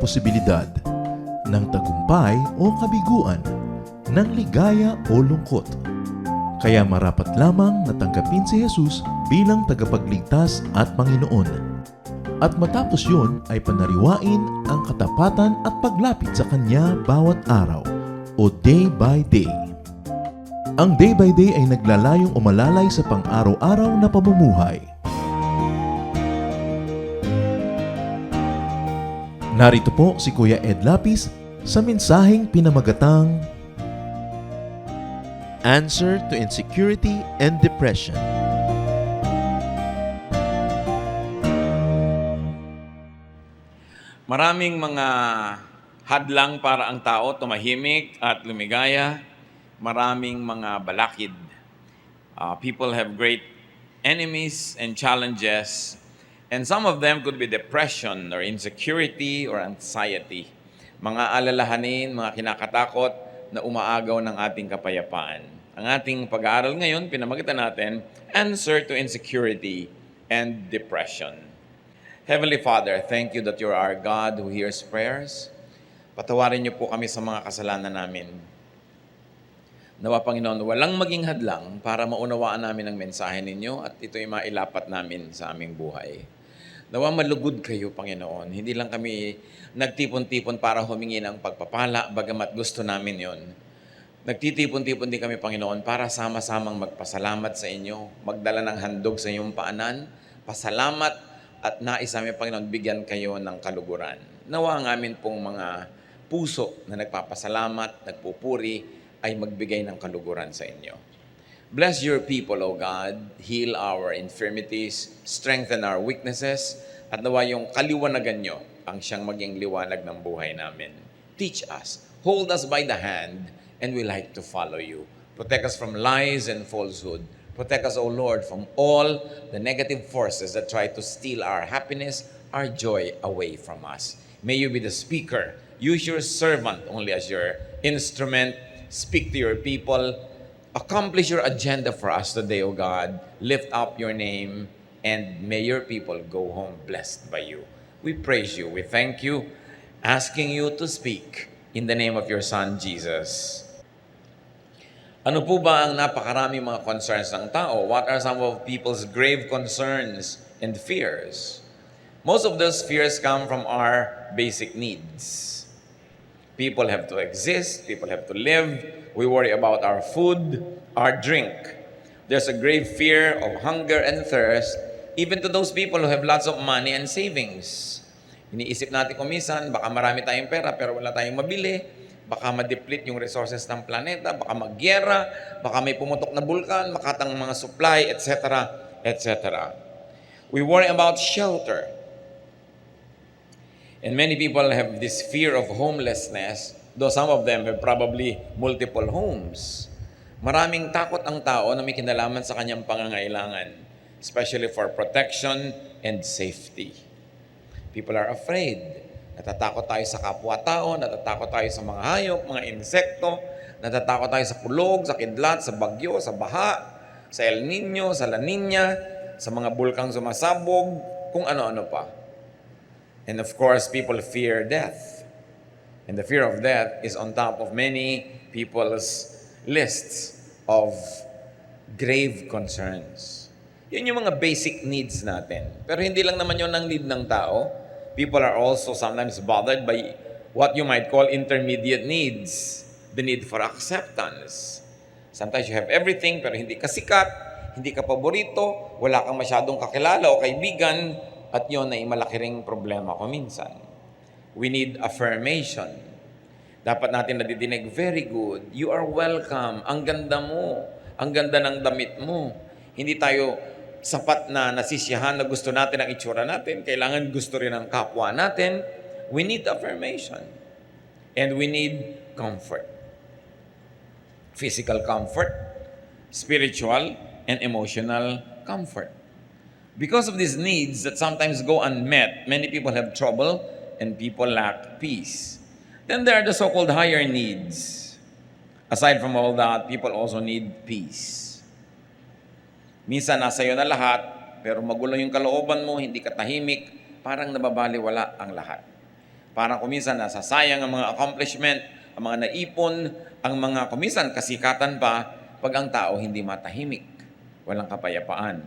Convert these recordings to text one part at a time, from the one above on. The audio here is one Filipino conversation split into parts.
posibilidad ng tagumpay o kabiguan, ng ligaya o lungkot. Kaya marapat lamang na tanggapin si Jesus bilang tagapagligtas at Panginoon. At matapos yun ay panariwain ang katapatan at paglapit sa Kanya bawat araw o day by day. Ang day by day ay naglalayong umalalay sa pang-araw-araw na pamumuhay. Narito po si Kuya Ed Lapis sa mensaheng pinamagatang Answer to Insecurity and Depression. Maraming mga hadlang para ang tao tumahimik at lumigaya. Maraming mga balakid. People have great enemies and challenges. And some of them could be depression or insecurity or anxiety. Mga alalahanin, mga kinakatakot na umaagaw ng ating kapayapaan. Ang ating pag-aaral ngayon, pinamagitan natin, Answer to Insecurity and Depression. Heavenly Father, thank you that you are our God who hears prayers. Patawarin niyo po kami sa mga kasalanan namin. Nawa, Panginoon, walang maging hadlang para maunawaan namin ang mensahe ninyo at ito'y mailapat namin sa aming buhay. Nawa, malugod kayo, Panginoon. Hindi lang kami nagtipon-tipon para humingi ng pagpapala, bagamat gusto namin yon. Nagtitipon-tipon din kami, Panginoon, para sama-samang magpasalamat sa inyo, magdala ng handog sa inyong paanan, pasalamat at nais namin, Panginoon, bigyan kayo ng kaluguran. Nawa ang amin pong mga puso na nagpapasalamat, nagpupuri, ay magbigay ng kaluguran sa inyo. Bless your people, O God. Heal our infirmities, strengthen our weaknesses, at nawa yung kaliwanagan nyo ang siyang maging liwanag ng buhay namin. Teach us, hold us by the hand, and we like to follow you. Protect us from lies and falsehood. Protect us, O Lord, from all the negative forces that try to steal our happiness, our joy away from us. May you be the speaker. Use your servant only as your instrument. Speak to your people. Accomplish your agenda for us today, O God. Lift up your name, and may your people go home blessed by you. We praise you. We thank you, asking you to speak in the name of your Son, Jesus. Ano po ba ang napakaraming mga concerns ng tao? What are some of people's grave concerns and fears? Most of those fears come from our basic needs. People have to exist, people have to live. We worry about our food, our drink. There's a grave fear of hunger and thirst, even to those people who have lots of money and savings. Iniisip natin kung minsan, baka marami tayong pera pero wala tayong mabili. Baka ma-deplete yung resources ng planeta, baka magyera, baka may pumutok na bulkan, makatang mga supply, etc., etc. We worry about shelter. And many people have this fear of homelessness, though some of them have probably multiple homes. Maraming takot ang tao na may kinalaman sa kanyang pangangailangan, especially for protection and safety. People are afraid. Natatakot tayo sa kapwa-tao, natatakot tayo sa mga hayop, mga insekto, natatakot tayo sa kulog, sa kidlat, sa bagyo, sa baha, sa El Nino, sa La Nina, sa mga bulkang sumasabog, kung ano-ano pa. And of course, people fear death. And the fear of death is on top of many people's lists of grave concerns. Yun yung mga basic needs natin. Pero hindi lang naman yun ang need ng tao. People are also sometimes bothered by what you might call intermediate needs. The need for acceptance. Sometimes you have everything pero hindi ka sikat, hindi ka paborito, wala kang masyadong kakilala o kaibigan, at yun ay malaki ring problema ko minsan. We need affirmation. Dapat natin nadidinig, very good, you are welcome, ang ganda mo, ang ganda ng damit mo. Hindi tayo sapat na nasisiyahan na gusto natin ang itsura natin. Kailangan gusto rin ang kapwa natin. We need affirmation. And we need comfort. Physical comfort, spiritual, and emotional comfort. Because of these needs that sometimes go unmet, many people have trouble and people lack peace. Then there are the so-called higher needs. Aside from all that, people also need peace. Minsan nasa iyo na lahat, pero magulo yung kalooban mo, hindi ka tahimik, parang nababaliwala ang lahat. Parang kuminsan nasasayang ang mga accomplishment, ang mga naipon, ang mga kuminsan kasikatan pa pag ang tao hindi matahimik, walang kapayapaan.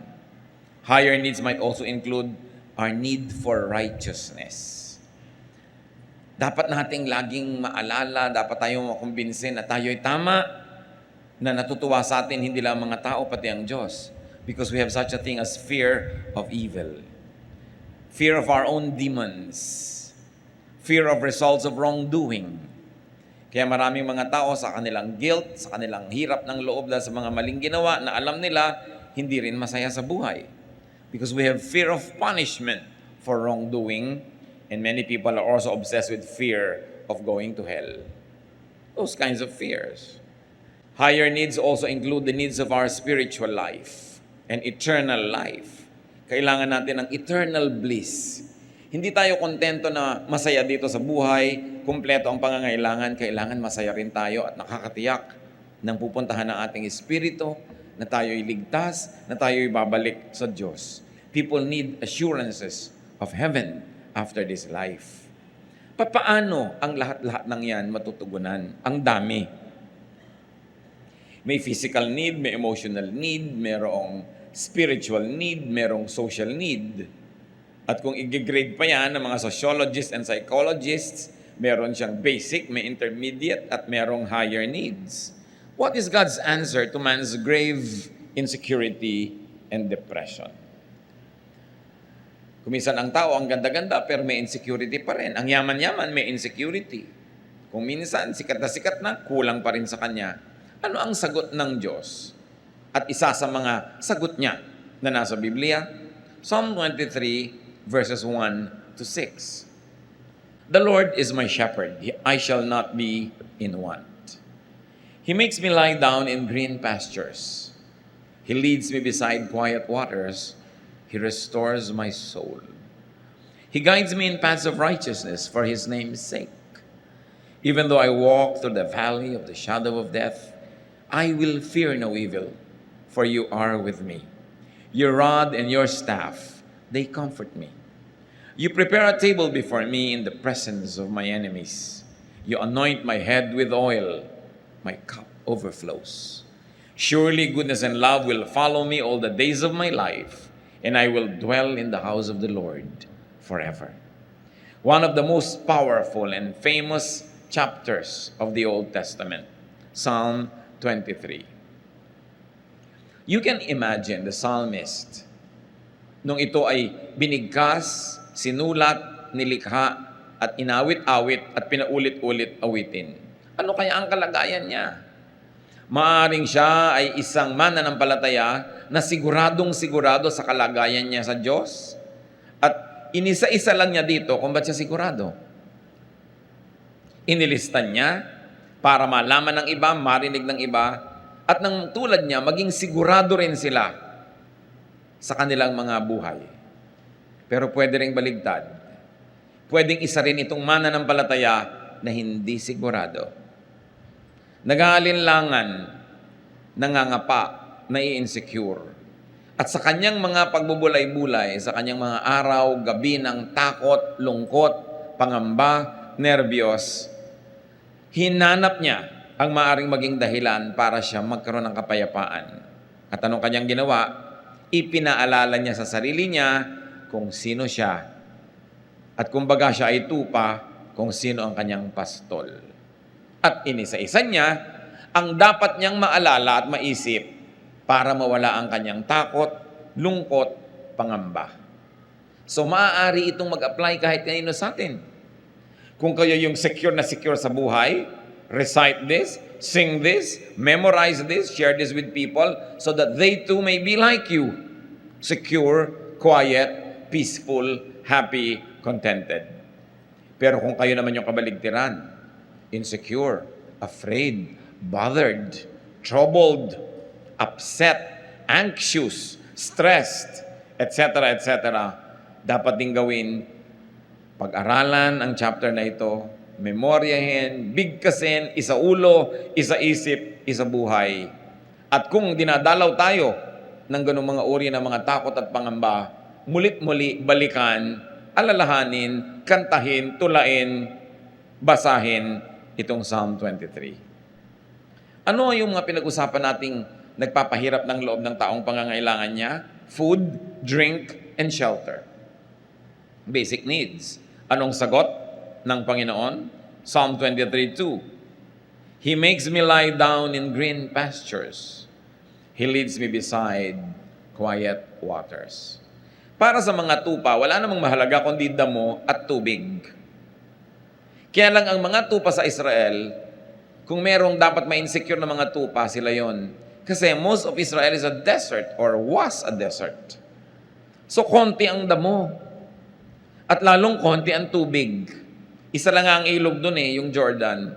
Higher needs might also include our need for righteousness. Dapat nating laging maalala, dapat tayong makumbinsin na tayo'y tama, na natutuwa sa atin hindi lang mga tao, pati ang Diyos. Because we have such a thing as fear of evil. Fear of our own demons. Fear of results of wrongdoing. Kaya maraming mga tao sa kanilang guilt, sa kanilang hirap ng loob dahil sa mga maling ginawa na alam nila, hindi rin masaya sa buhay. Because we have fear of punishment for wrongdoing. And many people are also obsessed with fear of going to hell. Those kinds of fears. Higher needs also include the needs of our spiritual life and eternal life. Kailangan natin ng eternal bliss. Hindi tayo kontento na masaya dito sa buhay, kumpleto ang pangangailangan, kailangan masaya rin tayo at nakakatiyak ng pupuntahan ng ating espiritu, na tayo'y ligtas, na tayo'y babalik sa Diyos. People need assurances of heaven after this life. Paano ang lahat-lahat ng yan matutugunan? Ang dami. May physical need, may emotional need, merong spiritual need, merong social need. At kung i-grade pa yan ng mga sociologists and psychologists, meron siyang basic, may intermediate, at merong higher needs. What is God's answer to man's grave insecurity and depression? Kuminsan ang tao, ang ganda-ganda, pero may insecurity pa rin. Ang yaman-yaman, may insecurity. Kung minsan, sikat na, kulang pa rin sa kanya. Ano ang sagot ng Diyos? At isa sa mga sagot niya na nasa Biblia, Psalm 23, verses 1 to 6. The Lord is my shepherd, I shall not be in want. He makes me lie down in green pastures. He leads me beside quiet waters. He restores my soul. He guides me in paths of righteousness for His name's sake. Even though I walk through the valley of the shadow of death, I will fear no evil, for you are with me. Your rod and your staff, they comfort me. You prepare a table before me in the presence of my enemies. You anoint my head with oil. My cup overflows. Surely goodness and love will follow me all the days of my life, and I will dwell in the house of the Lord forever. One of the most powerful and famous chapters of the Old Testament, Psalm 23. You can imagine the psalmist, nung ito ay binigkas, sinulat, nilikha, at inawit-awit at pinaulit-ulit awitin. Ano kaya ang kalagayan niya? Maaring siya ay isang mananampalataya na siguradong-sigurado sa kalagayan niya sa Diyos. At inisa-isa lang niya dito kung ba't siya sigurado. Inilistan niya para malaman ng iba, marinig ng iba, at nang tulad niya, maging sigurado rin sila sa kanilang mga buhay. Pero pwede rin baligtad. Pwedeng isa rin itong mananampalataya na hindi sigurado. Nag-aalinlangan, nangangapa, nai-insecure. At sa kanyang mga pagbubulay-bulay, sa kanyang mga araw, gabi ng takot, lungkot, pangamba, nerbiyos, hinanap niya ang maaring maging dahilan para siya magkaroon ng kapayapaan. At anong kanyang ginawa? Ipinaalala niya sa sarili niya kung sino siya. At kumbaga siya ay tupa kung sino ang kanyang pastol. At inisa-isa niya ang dapat niyang maalala at maisip para mawala ang kanyang takot, lungkot, pangamba. So maaari itong mag-apply kahit kanino sa atin. Kung kayo yung secure na secure sa buhay, recite this, sing this, memorize this, share this with people so that they too may be like you. Secure, quiet, peaceful, happy, contented. Pero kung kayo naman yung kabaligtiran, insecure, afraid, bothered, troubled, upset, anxious, stressed, etc., etc., dapat din gawin, pag-aralan ang chapter na ito, memoryahin, bigkasin, isa ulo, isa isip, isa buhay. At kung dinadalaw tayo ng ganung mga uri ng mga takot at pangamba, mulit-muli balikan alalahanin, kantahin, tulain, basahin itong Psalm 23. Ano yung mga pinag-usapan nating nagpapahirap ng loob ng taong pangangailangan niya? Food, drink, and shelter. Basic needs. Anong sagot ng Panginoon? Psalm 23:2. He makes me lie down in green pastures. He leads me beside quiet waters. Para sa mga tupa, wala namang mahalaga kundi damo at tubig. Kaya lang ang mga tupa sa Israel, kung merong dapat ma-insecure na mga tupa, sila yon. Kasi most of Israel is a desert or was a desert. So konti ang damo at lalong konti ang tubig. Isa lang ang ilog doon yung Jordan.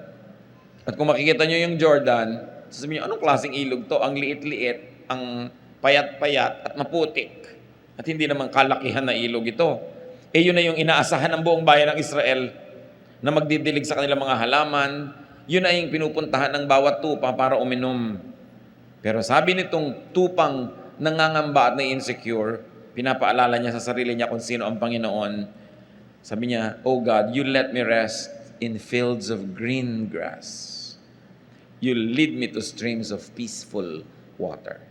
At kung makikita nyo yung Jordan, sasabihin nyo, anong klaseng ilog to? Ang liit-liit, ang payat-payat at maputik. At hindi naman kalakihan na ilog ito. Yun na yung inaasahan ng buong bayan ng Israel na magdidilig sa kanilang mga halaman. Yun na yung pinupuntahan ng bawat tupa para uminom. Pero sabi nitong tupang nangangamba at na-insecure, pinapaalala niya sa sarili niya kung sino ang Panginoon. Sabi niya, "Oh God, you let me rest in fields of green grass. You lead me to streams of peaceful water."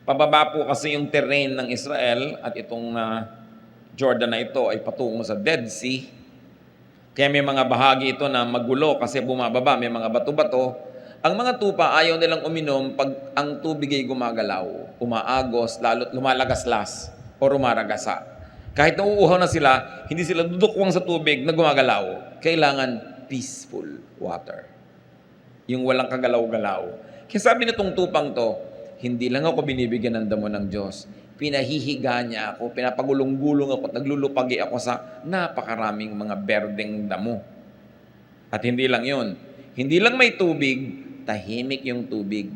Pababa po kasi yung terrain ng Israel at itong Jordan na ito ay patungo sa Dead Sea. Kaya may mga bahagi ito na magulo kasi bumababa, may mga bato-bato. Ang mga tupa ayaw nilang uminom pag ang tubig ay gumagalaw, umaagos, lalo't lumalagaslas o rumaragasa. Kahit nauuhaw na sila, hindi sila dudukwang sa tubig na gumagalaw. Kailangan peaceful water. Yung walang kagalaw-galaw. Kaya sabi nitong tupang to, hindi lang ako binibigyan ng damo ng Diyos. Pinahihiga niya ako, pinapagulong-gulong ako, naglulupagi ako sa napakaraming mga berdeng damo. At hindi lang yun. Hindi lang may tubig, tahimik yung tubig.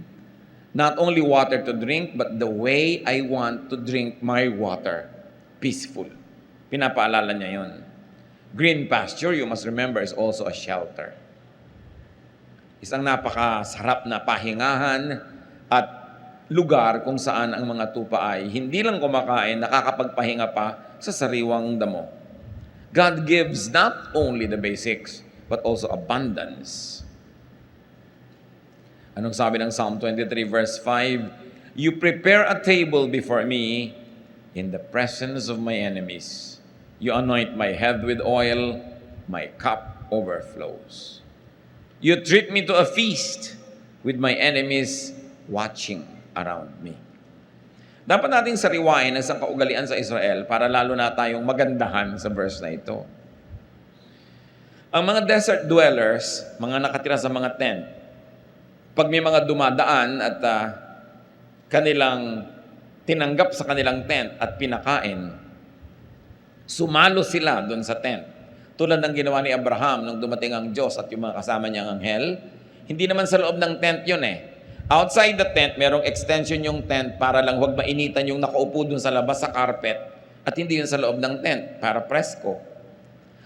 Not only water to drink, but the way I want to drink my water. Peaceful. Pinapaalala niya yun. Green pasture, you must remember, is also a shelter. Isang napakasarap na pahingahan at lugar kung saan ang mga tupa ay hindi lang kumakain, nakakapagpahinga pa sa sariwang damo. God gives not only the basics, but also abundance. Anong sabi ng Psalm 23 verse 5? You prepare a table before me in the presence of my enemies. You anoint my head with oil, my cup overflows. You treat me to a feast with my enemies watching around me. Dapat nating sariwain ang isang kaugalian sa Israel para lalo na tayong magandahan sa verse na ito. Ang mga desert dwellers, mga nakatira sa mga tent, pag may mga dumadaan at kanilang tinanggap sa kanilang tent at pinakain, sumalo sila doon sa tent. Tulad ng ginawa ni Abraham nung dumating ang Diyos at yung mga kasama niyang anghel, hindi naman sa loob ng tent yun Outside the tent, merong extension yung tent para lang huwag mainitan yung nakaupo dun sa labas sa carpet at hindi yun sa loob ng tent para presko.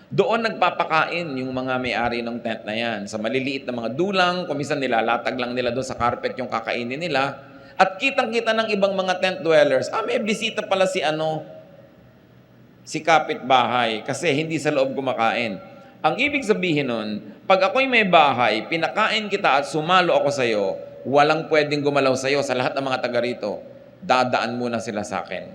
Doon nagpapakain yung mga may-ari ng tent na yan. Sa maliliit na mga dulang, kumisan nilalatag lang nila doon sa carpet yung kakainin nila. At kitang-kita ng ibang mga tent dwellers, may bisita pala si kapitbahay kasi hindi sa loob kumakain. Ang ibig sabihin nun, pag ako'y may bahay, pinakain kita at sumalo ako sa'yo, walang pwedeng gumalaw sa'yo sa lahat ng mga taga rito. Dadaan muna sila sa akin.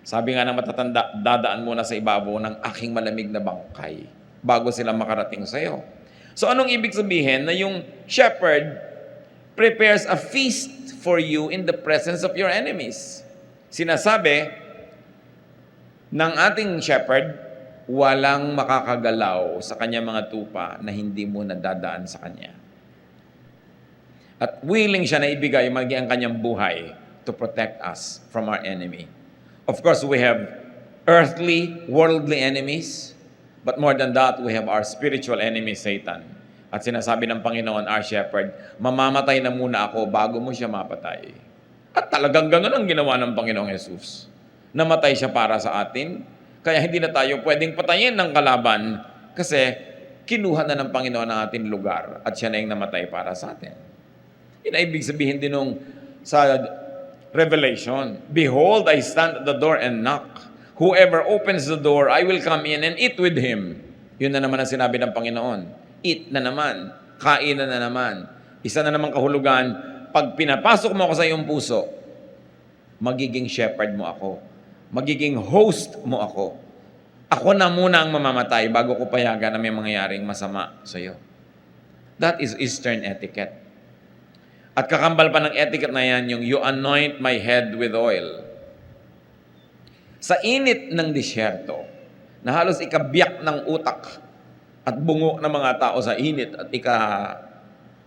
Sabi nga ng matatanda, dadaan muna sa ibabaw ng aking malamig na bangkay bago sila makarating sa'yo. So anong ibig sabihin? Na yung shepherd prepares a feast for you in the presence of your enemies. Sinasabi ng ating shepherd, walang makakagalaw sa kanya mga tupa na hindi mo nadadaan sa kanya. At willing siya na ibigay maging ang kanyang buhay to protect us from our enemy. Of course, we have earthly, worldly enemies, but more than that, we have our spiritual enemy, Satan. At sinasabi ng Panginoon, our shepherd, mamamatay na muna ako bago mo siya mapatay. At talagang gano'n ang ginawa ng Panginoong Jesus. Namatay siya para sa atin, kaya hindi na tayo pwedeng patayin ng kalaban kasi kinuha na ng Panginoon ang ating lugar at siya na yung namatay para sa atin. Yun ay ibig sabihin din nung sa Revelation, behold, I stand at the door and knock. Whoever opens the door, I will come in and eat with him. Yun na naman ang sinabi ng Panginoon. Eat na naman. Kainan na naman. Isa na naman kahulugan, pag pinapasok mo ako sa iyong puso, magiging shepherd mo ako. Magiging host mo ako. Ako na muna ang mamamatay bago ko payagan na may mangyayaring masama sa iyo. That is Eastern etiquette. At kakambal pa ng etiquette na yan, yung you anoint my head with oil. Sa init ng disyerto, na halos ikabiyak ng utak at bungo ng mga tao sa init at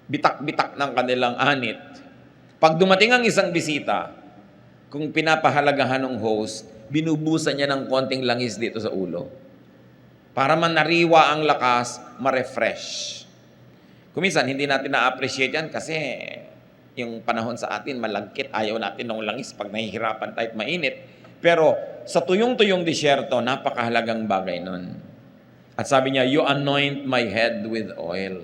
bitak-bitak ng kanilang anit, pag dumating ang isang bisita, kung pinapahalagahan ng host, binubusan niya ng konting langis dito sa ulo. Para man nariwa ang lakas, ma-refresh. Kuminsan, hindi natin na-appreciate yan kasi yung panahon sa atin, malagkit, ayaw natin ng langis pag nahihirapan tayo at mainit. Pero sa tuyong-tuyong disyerto, napakahalagang bagay nun. At sabi niya, you anoint my head with oil.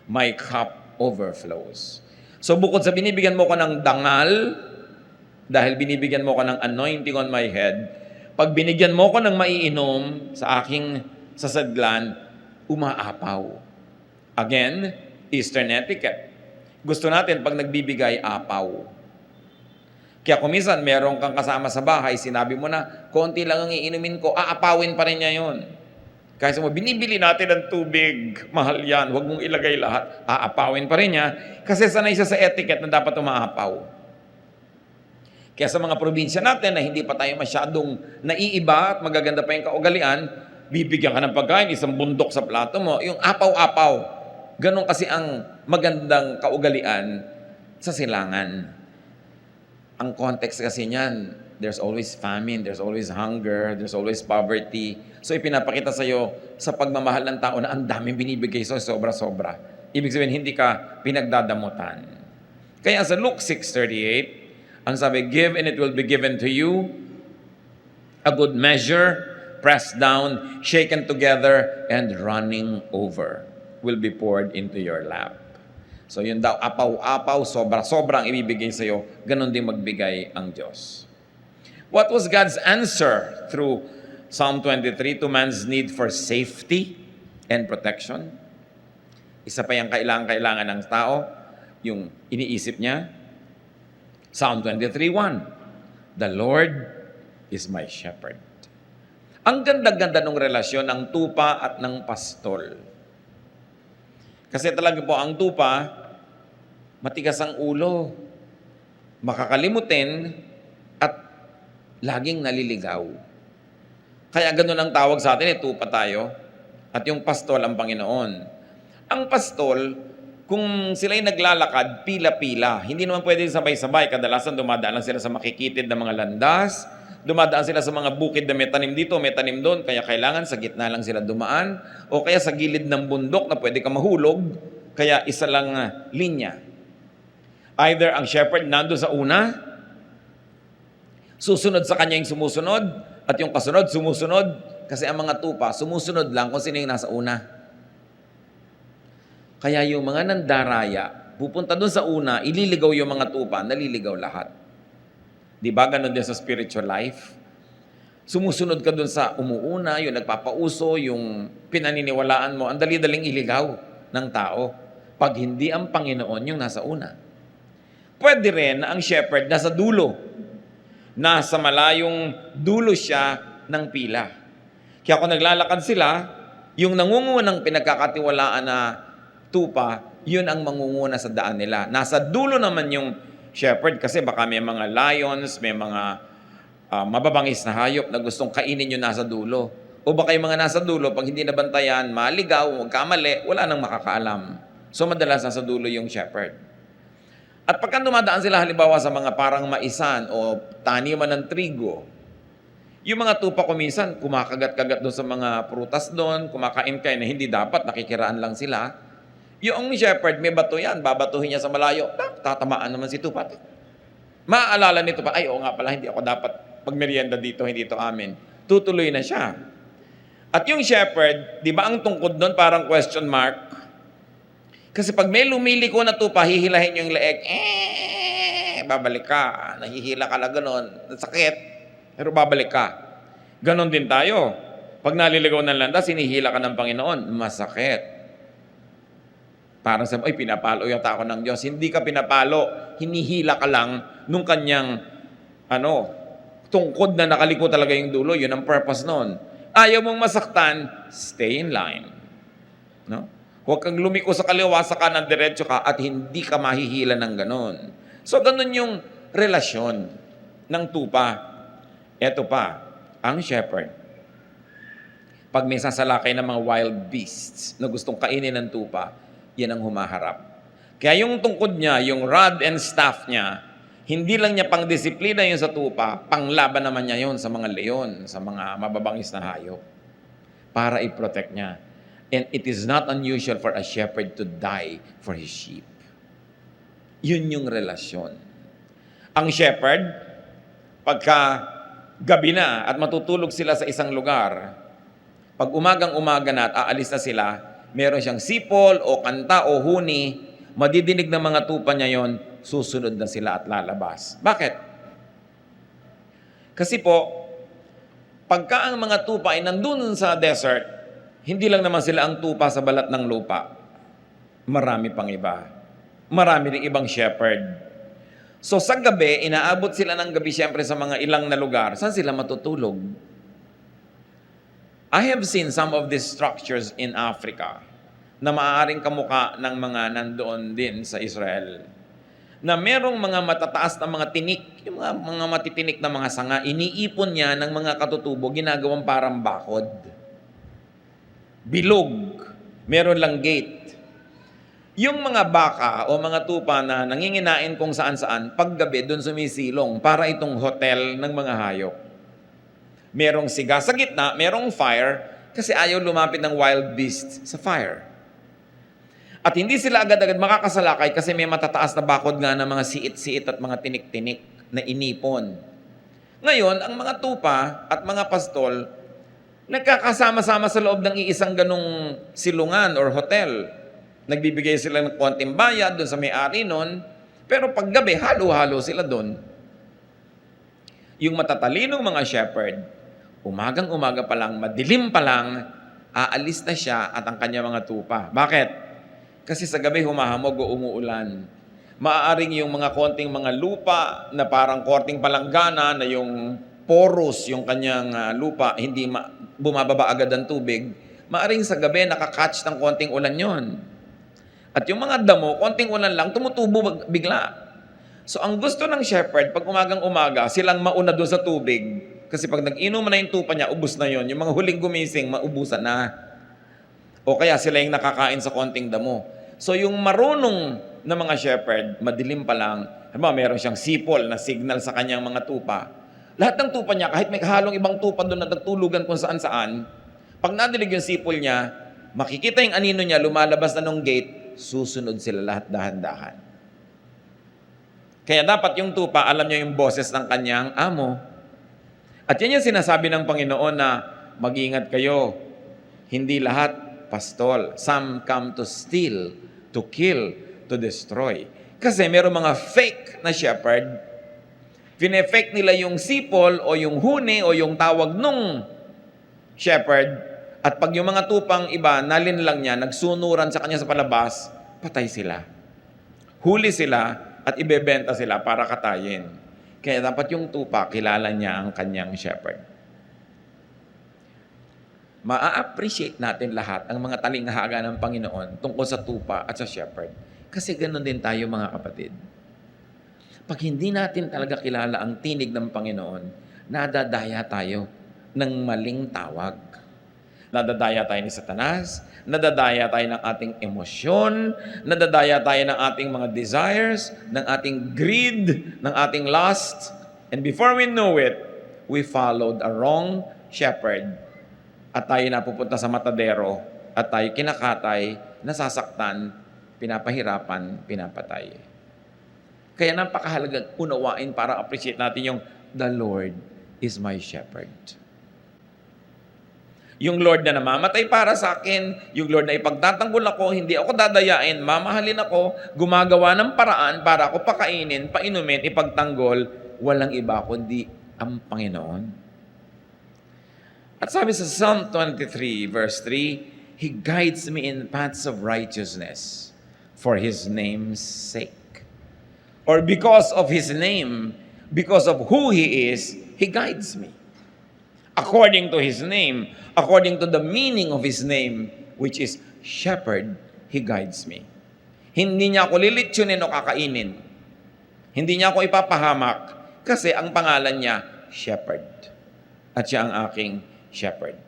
My cup overflows. So bukod sa binibigyan mo ko ng dangal, dahil binibigyan mo ko ng anointing on my head, pag binigyan mo ko ng maiinom sa aking sasadlan, umaapaw. Again, Eastern etiquette. Gusto natin pag nagbibigay, apaw. Kaya kung minsan, meron kang kasama sa bahay, sinabi mo na, konti lang ang iinumin ko, aapawin pa rin niya yun. Kaya sa mo, binibili natin ng tubig, mahal yan, huwag mong ilagay lahat, aapawin pa rin niya, kasi sanay siya sa etiquette na dapat umaapaw. Kaya sa mga probinsya natin na hindi pa tayo masyadong naiiba at magaganda pa yung kaugalian, bibigyan ka ng pagkain, isang bundok sa plato mo, yung apaw-apaw. Ganon kasi ang magandang kaugalian sa silangan. Ang context kasi niyan, there's always famine, there's always hunger, there's always poverty. So ipinapakita sa iyo sa pagmamahal ng tao na ang daming binibigay sa'yo, sobra-sobra. Ibig sabihin, hindi ka pinagdadamutan. Kaya sa Luke 6:38, ang sabi, give and it will be given to you, a good measure, pressed down, shaken together, and running over will be poured into your lap. So yun daw, apaw-apaw, sobra-sobra ang ibibigay sa iyo, ganun din magbigay ang Diyos. What was God's answer through Psalm 23 to man's need for safety and protection? Isa pa yung kailangan ng tao, yung iniisip niya. Psalm 23:1, the Lord is my shepherd. Ang ganda-ganda ng relasyon ng tupa at ng pastol. Kasi talaga po ang tupa, matigas ang ulo, makakalimutin, at laging naliligaw. Kaya ganun ang tawag sa atin, tupa tayo, at yung pastol ang Panginoon. Ang pastol, kung sila'y naglalakad, pila-pila, hindi naman pwede sabay-sabay, kadalasan dumadaan lang sila sa makikitid na mga landas, dumadaan sila sa mga bukid na may tanim dito, may tanim doon, kaya kailangan sa gitna lang sila dumaan, o kaya sa gilid ng bundok na pwede ka mahulog, kaya isa lang linya. Either ang shepherd nando sa una, susunod sa kanya yung sumusunod, at yung kasunod, sumusunod, kasi ang mga tupa, sumusunod lang kung sino yung nasa una. Kaya yung mga nandaraya, pupunta doon sa una, ililigaw yung mga tupa, naliligaw lahat. Di ba? Ganon din sa spiritual life. Sumusunod ka doon sa umuuna, yung nagpapauso, yung pinaniniwalaan mo, ang dali-daling iligaw ng tao pag hindi ang Panginoon yung nasa una. Pwede rin na ang shepherd nasa dulo. Nasa malayong dulo siya ng pila. Kaya kung naglalakad sila, yung nangungunang pinagkakatiwalaan na tupa, yun ang mangunguna sa daan nila. Nasa dulo naman yung shepherd kasi baka may mga lions, may mga mababangis na hayop na gustong kainin yung nasa dulo. O baka yung mga nasa dulo, pag hindi nabantayan, maligaw, magkamali, wala nang makakaalam. So madalas nasa dulo yung shepherd. At pagka dumadaan sila halimbawa sa mga parang maisan o taniman ng trigo, yung mga tupa ko minsan, kumakagat-kagat doon sa mga prutas doon, kumakain kayo na hindi dapat, nakikiraan lang sila. Yung shepherd, may bato yan, babatuhin niya sa malayo, tatamaan naman si tupa. Maaalala nito pa, ay oo nga pala, hindi ako dapat pagmerienda dito, hindi ito amin. Tutuloy na siya. At yung shepherd, di ba ang tungkod doon parang question mark? Kasi pag may lumiliko na tupa, hihilahin yung leeg, babalik ka. Nahihila ka lang gano'n, sakit, pero babalik ka. Ganon din tayo. Pag naliligaw ng landas, hinihila ka ng Panginoon, masakit. Parang sabi, ay, pinapalo yata ako ng Diyos. Hindi ka pinapalo, hinihila ka lang nung kanyang, tungkod na nakaliko talaga yung dulo. Yun ang purpose nun. Ayaw mong masaktan, stay in line. No? Huwag kang lumiko sa kaliwa, sa kanan, diretso ka, at hindi ka mahihila ng ganon. So, ganon yung relasyon ng tupa. Eto pa, ang shepherd. Pag may sasalakay ng mga wild beasts na gustong kainin ng tupa, yan ang humaharap. Kaya yung tungkod niya, yung rod and staff niya, hindi lang niya pang disiplina yun sa tupa, panglaban naman niya yun sa mga leon, sa mga mababangis na hayop, para i-protect niya. And it is not unusual for a shepherd to die for his sheep. Yun yung relasyon. Ang shepherd, pagka gabi na at matutulog sila sa isang lugar, pag umagang-umaga na at aalis na sila, meron siyang sipol o kanta o huni, madidinig ng mga tupa niya yon, susunod na sila at lalabas. Bakit? Kasi po, pagka ang mga tupa ay nandun sa desert, hindi lang naman sila ang tupa sa balat ng lupa. Marami pang iba. Marami ring ibang shepherd. So sa gabi, inaabot sila ng gabi siyempre sa mga ilang na lugar. Saan sila matutulog? I have seen some of these structures in Africa na maaaring kamuka ng mga nandoon din sa Israel. Na merong mga matataas na mga tinik, yung mga matitinik na mga sanga, iniipon niya ng mga katutubo, ginagawang parang bakod. Bilog, meron lang gate. Yung mga baka o mga tupa na nanginginain kung saan-saan, paggabi doon sumisilong para itong hotel ng mga hayop. Merong siga sa gitna, merong fire, kasi ayaw lumapit ng wild beast sa fire. At hindi sila agad-agad makakasalakay kasi may matataas na bakod nga ng mga siit-siit at mga tinik-tinik na inipon. Ngayon, ang mga tupa at mga pastol, nagkakasama-sama sa loob ng iisang ganong silungan or hotel. Nagbibigay sila ng konting bayad doon sa may-ari nun, pero paggabi, halo-halo sila doon. Yung matatalinong mga shepherd, umagang-umaga pa lang, madilim pa lang, aalis na siya at ang kanya mga tupa. Bakit? Kasi sa gabi humahamog o umuulan. Maaaring yung mga konting mga lupa na parang korting palanggana na yung porous, yung kanyang lupa, hindi bumababa agad ang tubig, maaaring sa gabi nakakatch ng konting ulan yon. At yung mga damo, konting ulan lang, tumutubo bigla. So ang gusto ng shepherd, pag umagang-umaga, silang mauna doon sa tubig. Kasi pag nag-inom na yung tupa niya, ubus na yon. Yung mga huling gumising, maubusan na. O kaya sila yung nakakain sa konting damo. So yung marunong na mga shepherd, madilim pa lang, meron siyang sipol na signal sa kanyang mga tupa. Lahat ng tupa niya, kahit may halong ibang tupa doon na nagtulugan kung saan-saan, pag nadilig yung sipol niya, makikita yung anino niya, lumalabas na nung gate, susunod sila lahat dahan-dahan. Kaya dapat yung tupa, alam niya yung boses ng kanyang amo. At yan yung sinasabi ng Panginoon na mag-ingat kayo, hindi lahat pastol. Some come to steal, to kill, to destroy. Kasi meron mga fake na shepherd, fine-fake nila yung sipol o yung huni o yung tawag nung shepherd, at pag yung mga tupang iba, nalinlang niya, nagsunuran sa kanya sa palabas, patay sila. Huli sila at ibebenta sila para katayin. Kaya dapat yung tupa, kilala niya ang kanyang shepherd. Ma-appreciate natin lahat ang mga talinghaga ng Panginoon tungkol sa tupa at sa shepherd. Kasi ganoon din tayo mga kapatid. Pag hindi natin talaga kilala ang tinig ng Panginoon, nadadaya tayo ng maling tawag. Nadadaya tayo ni Satanas, nadadaya tayo ng ating emosyon, nadadaya tayo ng ating mga desires, ng ating greed, ng ating lust. And before we know it, we followed a wrong shepherd. At tayo napupunta sa matadero, at tayo kinakatay, nasasaktan, pinapahirapan, pinapatay. Kaya napakahalagang unawain para appreciate natin yung the Lord is my shepherd. Yung Lord na namamatay para sa akin, yung Lord na ipagtatanggol ako, hindi ako dadayain, mamahalin ako, gumagawa ng paraan para ako pakainin, painumin, ipagtanggol, walang iba kundi ang Panginoon. At sabi sa Psalm 23 verse 3, He guides me in paths of righteousness for His name's sake. Or because of His name, because of who He is, He guides me. According to His name, according to the meaning of His name, which is shepherd, He guides me. Hindi niya ako lilitsunin o kakainin. Hindi niya ako ipapahamak kasi ang pangalan niya, shepherd. At siya ang aking shepherd.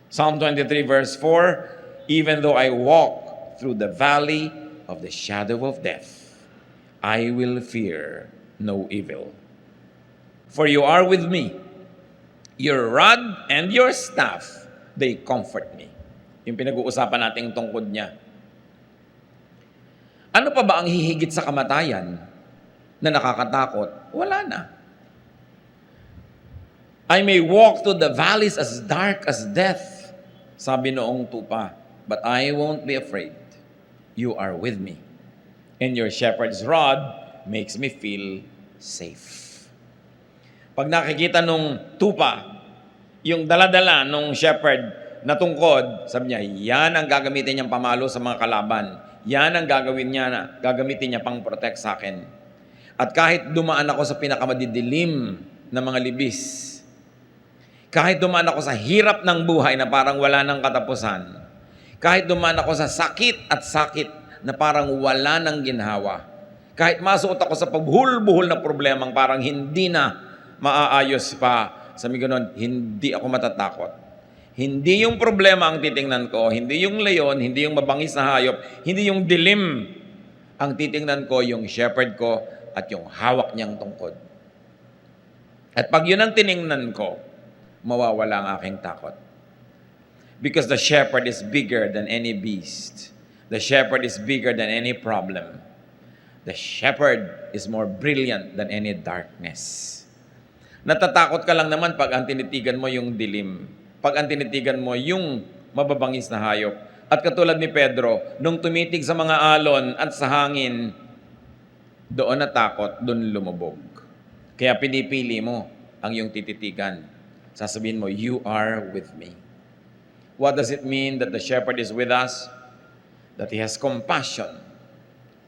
Psalm 23 verse 4, Even though I walk through the valley of the shadow of death, I will fear no evil. For you are with me. Your rod and your staff, they comfort me. Yung pinag-uusapan nating tungkod niya. Ano pa ba ang hihigit sa kamatayan na nakakatakot? Wala na. I may walk through the valleys as dark as death, sabi noong tupa, but I won't be afraid. You are with me. And your shepherd's rod makes me feel safe. Pag nakikita nung tupa, yung daladala nung shepherd na tungkod, sabi niya, yan ang gagamitin niyang pamalo sa mga kalaban. Yan ang gagamitin niya pang protect sa akin. At kahit dumaan ako sa pinakamadidilim na mga libis, kahit dumaan ako sa hirap ng buhay na parang wala ng katapusan, kahit dumaan ako sa sakit na parang wala ng ginhawa, kahit masuot ako sa pagbuhol-buhol na problemang parang hindi na maaayos pa, sabi ganon, hindi ako matatakot. Hindi yung problema ang titingnan ko, hindi yung leon, hindi yung mabangis na hayop, hindi yung dilim. Ang titingnan ko, yung shepherd ko at yung hawak niyang tungkod. At pag yun ang tiningnan ko, mawawala ang aking takot. Because the shepherd is bigger than any beast. The shepherd is bigger than any problem. The shepherd is more brilliant than any darkness. Natatakot ka lang naman pag ang tinitigan mo yung dilim. Pag ang tinitigan mo yung mababangis na hayop. At katulad ni Pedro, nung tumitig sa mga alon at sa hangin, doon natakot, doon lumubog. Kaya pinipili mo ang iyong tititigan. Sasabihin mo, you are with me. What does it mean that the shepherd is with us? That He has compassion.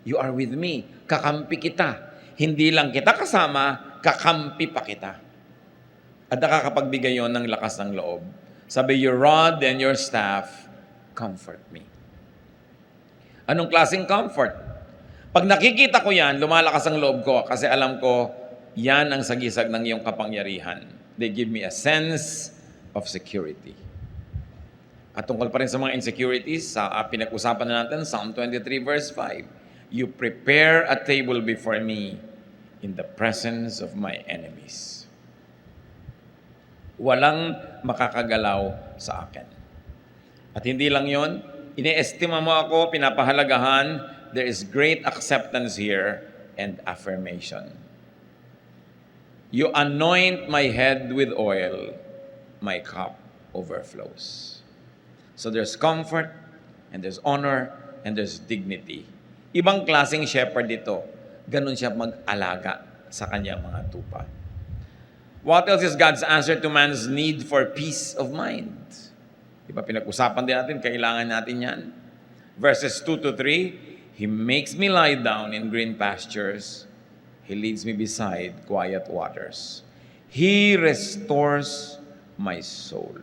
You are with me. Kakampi kita. Hindi lang kita kasama, kakampi pa kita. At nakakapagbigay yon ng lakas ng loob. Sabi, your rod and your staff comfort me. Anong klaseng comfort? Pag nakikita ko yan, lumalakas ang loob ko kasi alam ko, yan ang sagisag ng iyong kapangyarihan. They give me a sense of security. At tungkol pa rin sa mga insecurities, sa pinag-usapan na natin, Psalm 23 verse 5, You prepare a table before me in the presence of my enemies. Walang makakagalaw sa akin. At hindi lang yon, iniestima mo ako, pinapahalagahan, there is great acceptance here and affirmation. You anoint my head with oil, my cup overflows. So there's comfort, and there's honor, and there's dignity. Ibang klaseng shepherd dito. Ganun siya mag-alaga sa kanyang mga tupa. What else is God's answer to man's need for peace of mind? Diba pinag-usapan din natin, kailangan natin yan. Verses 2 to 3, He makes me lie down in green pastures. He leads me beside quiet waters. He restores my soul.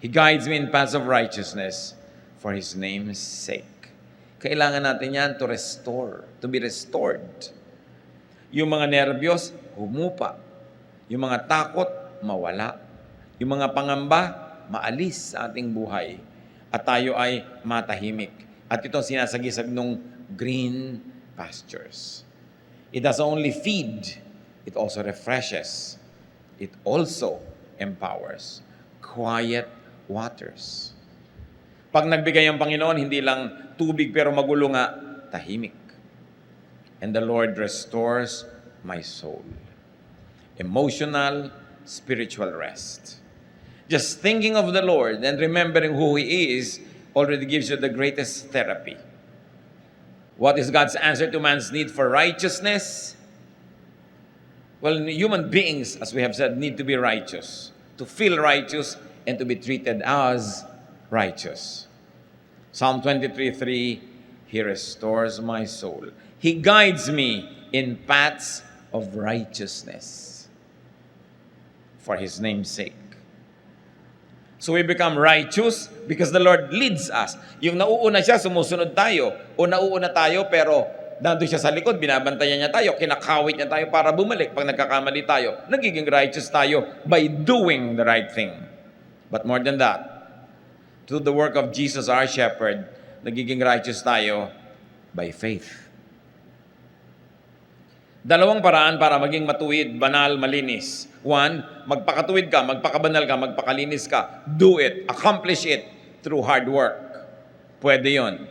He guides me in paths of righteousness for His name's sake. Kailangan natin yan to restore, to be restored. Yung mga nerbiyos, humupa. Yung mga takot, mawala. Yung mga pangamba, maalis sa ating buhay. At tayo ay matahimik. At ito sinasagisag ng green pastures. It doesn't only feed, it also refreshes. It also empowers. Quiet waters. Pag nagbigay ang Panginoon, hindi lang tubig pero magulo nga, tahimik. And the Lord restores my soul. Emotional, spiritual rest. Just thinking of the Lord and remembering who He is already gives you the greatest therapy. What is God's answer to man's need for righteousness? Well, human beings, as we have said, need to be righteous. to feel righteous and to be treated as righteous. Psalm 23:3, He restores my soul. He guides me in paths of righteousness for His name's sake. So we become righteous because the Lord leads us. Yung nauuna siya, sumusunod tayo. O nauuna tayo pero nandun siya sa likod, binabantayan niya tayo, kinakawit niya tayo para bumalik. Pag nagkakamali tayo, nagiging righteous tayo by doing the right thing. But more than that, through the work of Jesus our shepherd, nagiging righteous tayo by faith. Dalawang paraan para maging matuwid, banal, malinis. One, magpakatuwid ka, magpakabanal ka, magpakalinis ka. Do it, accomplish it through hard work. Pwede yon.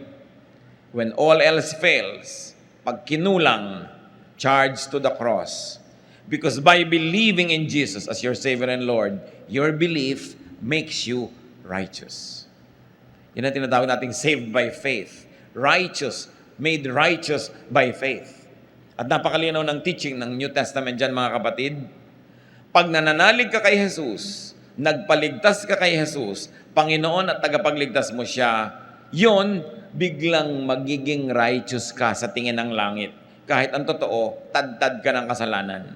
When all else fails, pag kinulang, charge to the cross. Because by believing in Jesus as your Savior and Lord, your belief makes you righteous. Yan ang tinatawag nating saved by faith. Righteous, made righteous by faith. At napakalinaw ng teaching ng New Testament dyan, mga kapatid. Pag nananalig ka kay Jesus, nagpaligtas ka kay Jesus, Panginoon at tagapagligtas mo siya, yon biglang magiging righteous ka sa tingin ng langit. Kahit ang totoo, tad-tad ka ng kasalanan.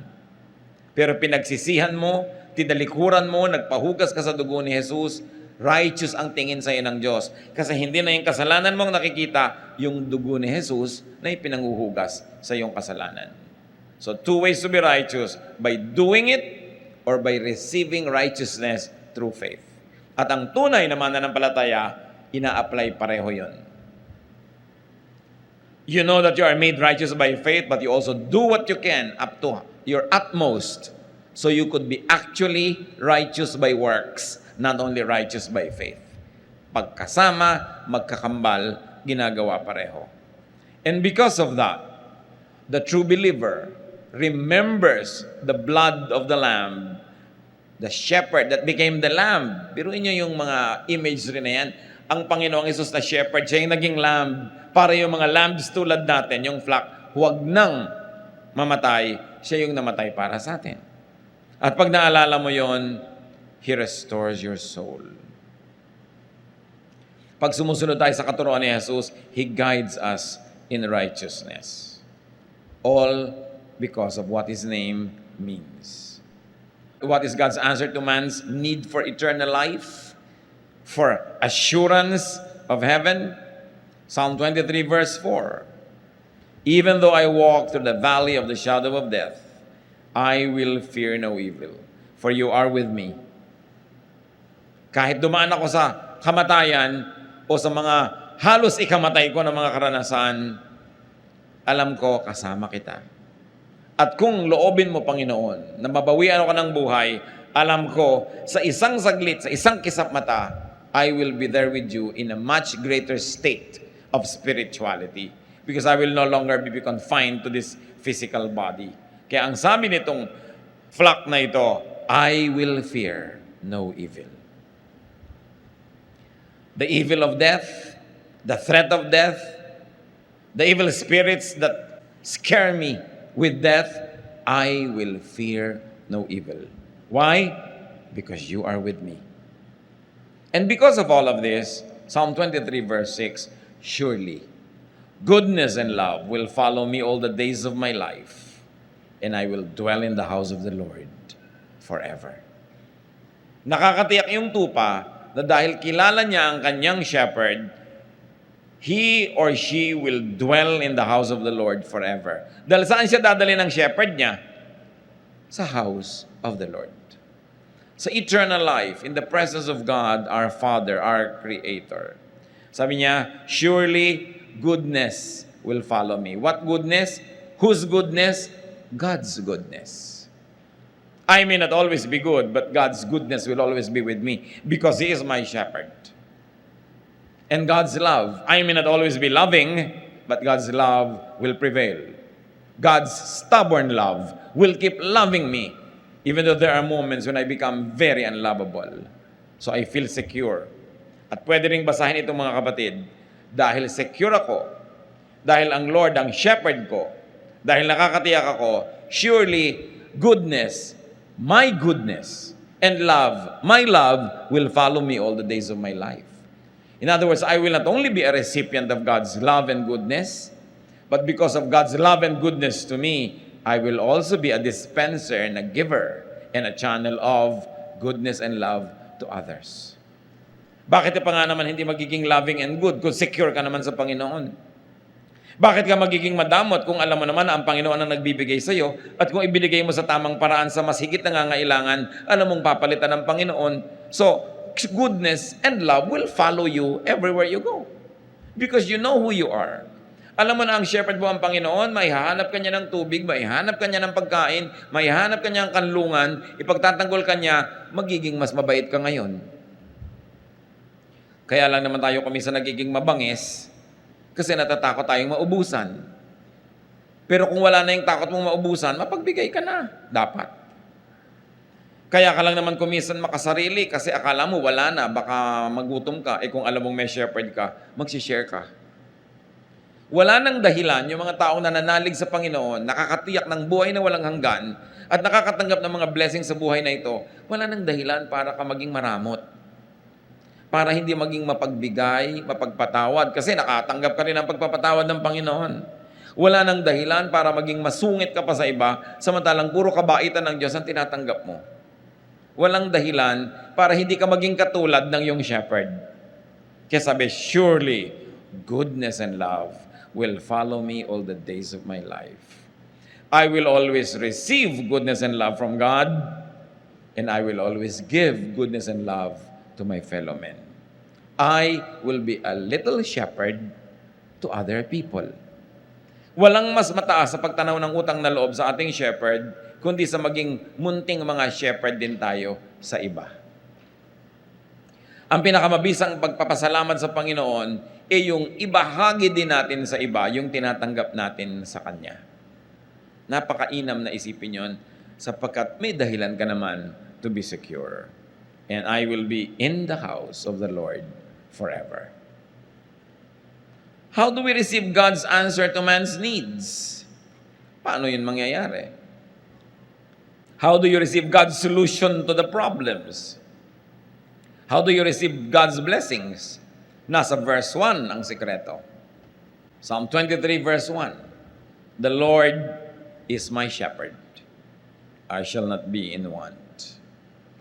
Pero pinagsisihan mo, tinalikuran mo, nagpahugas ka sa dugo ni Jesus, righteous ang tingin sa iyo ng Diyos. Kasi hindi na yung kasalanan mong nakikita, yung dugo ni Jesus na ipinanguhugas sa iyong kasalanan. So, two ways to be righteous, by doing it or by receiving righteousness through faith. At ang tunay na mananampalataya, ina-apply pareho yon. You know that you are made righteous by faith, but you also do what you can up to your utmost so you could be actually righteous by works, not only righteous by faith. Pagkasama, magkakambal, ginagawa pareho. And because of that, the true believer remembers the blood of the Lamb, the shepherd that became the Lamb. Biruin niyo yung mga imagery na yan. Ang Panginoong Hesus na shepherd, siya yung naging lamb. Para yung mga lambs tulad natin, yung flock, huwag nang mamatay, siya yung namatay para sa atin. At pag naalala mo yon, He restores your soul. Pag sumusunod tayo sa katuruan ni Jesus, He guides us in righteousness. All because of what His name means. What is God's answer to man's need for eternal life? For assurance of heaven? Psalm 23 verse 4. Even though I walk through the valley of the shadow of death, I will fear no evil, for you are with me. Kahit dumaan ako sa kamatayan o sa mga halos ikamatay ko ng mga karanasan, alam ko kasama kita. At kung loobin mo, Panginoon, na mabawian ako ng buhay, alam ko sa isang saglit, sa isang kisap mata, I will be there with you in a much greater state of spirituality. Because I will no longer be confined to this physical body. Kaya ang sabi nitong flock na ito, I will fear no evil. The evil of death, the threat of death, the evil spirits that scare me with death, I will fear no evil. Why? Because you are with me. And because of all of this, Psalm 23 verse 6, surely goodness and love will follow me all the days of my life, and I will dwell in the house of the Lord forever. Nakakatiyak yung tupa na dahil kilala niya ang kanyang shepherd, he or she will dwell in the house of the Lord forever. Dahil saan siya dadali ng shepherd niya? Sa house of the Lord. Sa eternal life, in the presence of God, our Father, our Creator. Sabi niya, surely goodness will follow me. What goodness? Whose goodness? God's goodness. I may not always be good, but God's goodness will always be with me because He is my shepherd. And God's love. I may not always be loving, but God's love will prevail. God's stubborn love will keep loving me, even though there are moments when I become very unlovable. So I feel secure. At pwede ring basahin itong mga kapatid, dahil secure ako, dahil ang Lord ang shepherd ko, dahil nakakatiyak ako, surely goodness, my goodness, and love, my love, will follow me all the days of my life. In other words, I will not only be a recipient of God's love and goodness, but because of God's love and goodness to me, I will also be a dispenser and a giver and a channel of goodness and love to others. Bakit ka pa nga naman hindi magiging loving and good kung secure ka naman sa Panginoon? Bakit ka magiging madamot kung alam mo naman na ang Panginoon ang nagbibigay sa iyo at kung ibinigay mo sa tamang paraan sa mas higit na ngangailangan, alam mong papalitan ng Panginoon? So, goodness and love will follow you everywhere you go. Because you know who you are. Alam mo na ang shepherd mo ang Panginoon, may hahanap ka niya ng tubig, may hanap ka niya ng pagkain, may hanap ka niya ng kanlungan, ipagtatanggol ka niya, magiging mas mabait ka ngayon. Kaya lang naman tayo kumisa nagiging mabangis kasi natatakot tayong maubusan. Pero kung wala na yung takot mong maubusan, mapagbigay ka na. Dapat. Kaya ka lang naman kumisan makasarili kasi akala mo wala na, baka magutom ka. Eh kung alam mong may shepherd ka, magsishare ka. Wala nang dahilan yung mga taong nananalig sa Panginoon, nakakatiyak ng buhay na walang hanggan, at nakakatanggap ng mga blessings sa buhay na ito, wala nang dahilan para ka maging maramot. Para hindi maging mapagbigay, mapagpatawad, kasi nakatanggap ka rin ng pagpapatawad ng Panginoon. Wala nang dahilan para maging masungit ka pa sa iba, samantalang puro kabaitan ng Diyos ang tinatanggap mo. Walang dahilan para hindi ka maging katulad ng iyong shepherd. Kaya sabi, surely, goodness and love will follow me all the days of my life. I will always receive goodness and love from God, and I will always give goodness and love to my fellow men. I will be a little shepherd to other people. Walang mas mataas sa pagtanaw ng utang na loob sa ating shepherd, kundi sa maging munting mga shepherd din tayo sa iba. Ang pinakamabisang pagpapasalamat sa Panginoon ay yung ibahagi din natin sa iba, yung tinatanggap natin sa Kanya. Napakainam na isipin yon sapagkat may dahilan ka naman to be secure. And I will be in the house of the Lord forever. How do we receive God's answer to man's needs? Paano yun mangyayari? How do you receive God's solution to the problems? How do you receive God's blessings? Nasa verse 1 ang sekreto. Psalm 23 verse 1. The Lord is my shepherd. I shall not be in want.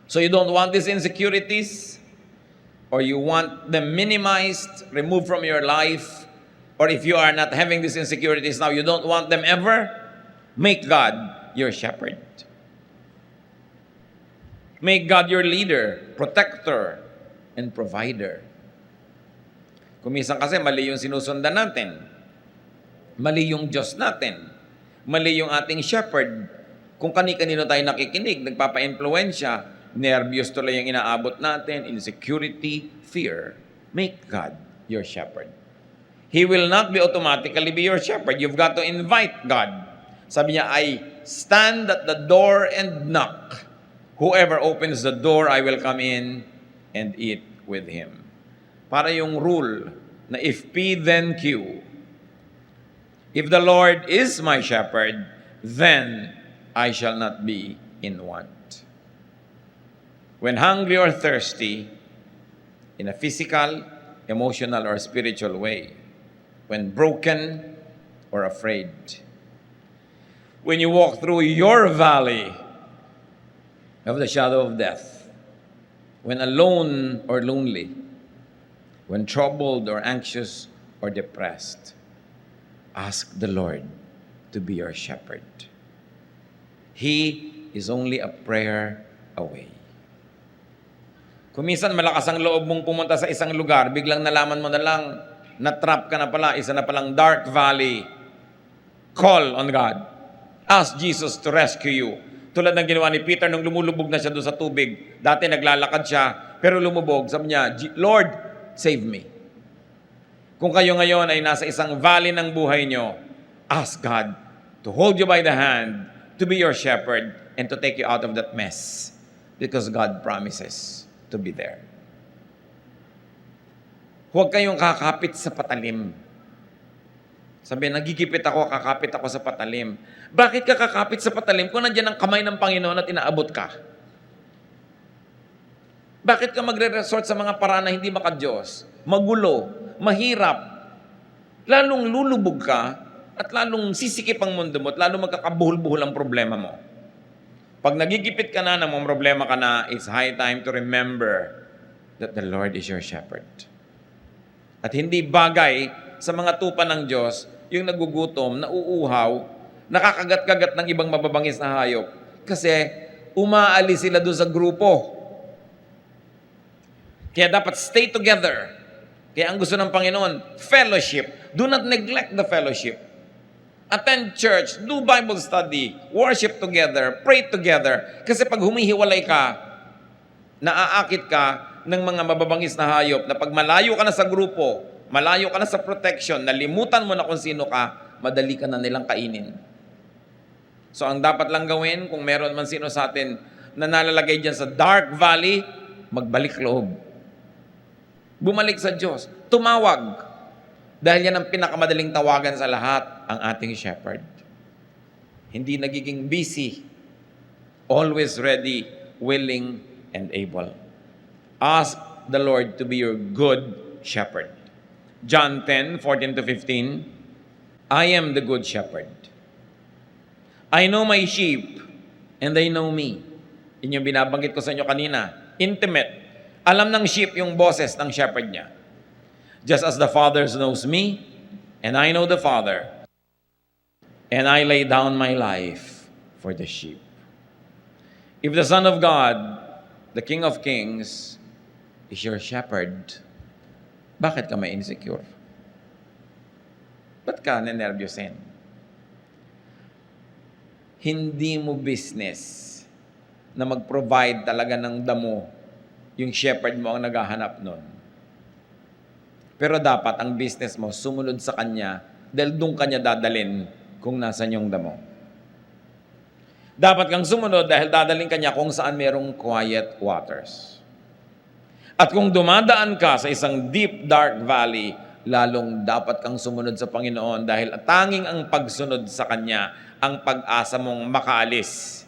So you don't want these insecurities? Or you want them minimized, removed from your life? Or if you are not having these insecurities now, you don't want them ever? Make God your shepherd. Make God your leader, protector, and provider. Kumisan kasi mali yung sinusundan natin. Mali yung Diyos natin. Mali yung ating shepherd. Kung kani-kanino tayo nakikinig, nagpapa-influensya, nervyos tuloy yung inaabot natin, insecurity, fear. Make God your shepherd. He will not be automatically be your shepherd. You've got to invite God. Sabi niya, I stand at the door and knock. Whoever opens the door, I will come in and eat with him. Para yung rule na if P, then Q. If the Lord is my shepherd, then I shall not be in want. When hungry or thirsty, in a physical, emotional, or spiritual way, when broken or afraid, when you walk through your valley of the shadow of death, when alone or lonely, when troubled or anxious or depressed, ask the Lord to be your shepherd. He is only a prayer away. Kung minsan malakas ang loob mong pumunta sa isang lugar, biglang nalaman mo na lang, na-trap ka na pala, isa na palang dark valley. Call on God. Ask Jesus to rescue you. Tulad ng ginawa ni Peter nung lumulubog na siya doon sa tubig. Dati naglalakad siya, pero lumubog. Sabi niya, Lord, save me. Kung kayo ngayon ay nasa isang valley ng buhay nyo, ask God to hold you by the hand, to be your shepherd, and to take you out of that mess. Because God promises to be there. Huwag kayong kakapit sa patalim. Sabi, nagigipit ako, kakapit ako sa patalim. Bakit ka kakapit sa patalim kung nandiyan ang kamay ng Panginoon at inaabot ka? Bakit ka magre-resort sa mga paraan na hindi maka-Diyos? Magulo, mahirap, lalong lulubog ka at lalong sisikip ang mundo mo at lalong magkakabuhol-buhol ang problema mo. Pag nagigipit ka na, namang problema ka na, it's high time to remember that the Lord is your shepherd. At hindi bagay sa mga tupa ng Diyos yung nagugutom, nauuhaw, nakakagat-kagat ng ibang mababangis na hayop kasi umaalis sila doon sa grupo. Kaya dapat stay together. Kaya ang gusto ng Panginoon, fellowship. Do not neglect the fellowship. Attend church, do Bible study, worship together, pray together. Kasi pag humihiwalay ka, naaakit ka ng mga mababangis na hayop na pag malayo ka na sa grupo, malayo ka na sa protection, nalimutan mo na kung sino ka, madali ka na nilang kainin. So ang dapat lang gawin, kung meron man sino sa atin na nalalagay dyan sa dark valley, magbalik loob. Bumalik sa Diyos. Tumawag. Dahil yan ang pinakamadaling tawagan sa lahat, ang ating shepherd. Hindi nagiging busy. Always ready, willing, and able. Ask the Lord to be your good shepherd. John 10:14-15, I am the good shepherd. I know my sheep, and they know me. Yun yung binabanggit ko sa inyo kanina. Intimate. Alam ng sheep yung boses ng shepherd niya. Just as the Father knows me, and I know the Father, and I lay down my life for the sheep. If the Son of God, the King of Kings, is your shepherd, bakit ka may insecure? Ba't ka nanervyusin? Hindi mo business na mag-provide talaga ng damo yung shepherd mo ang naghahanap nun. Pero dapat ang business mo sumunod sa Kanya dahil doon Kanya dadalin kung nasan yung damo. Dapat kang sumunod dahil dadalhin Kanya kung saan merong quiet waters. At kung dumadaan ka sa isang deep, dark valley, lalong dapat kang sumunod sa Panginoon dahil tanging ang pagsunod sa Kanya ang pag-asa mong makaalis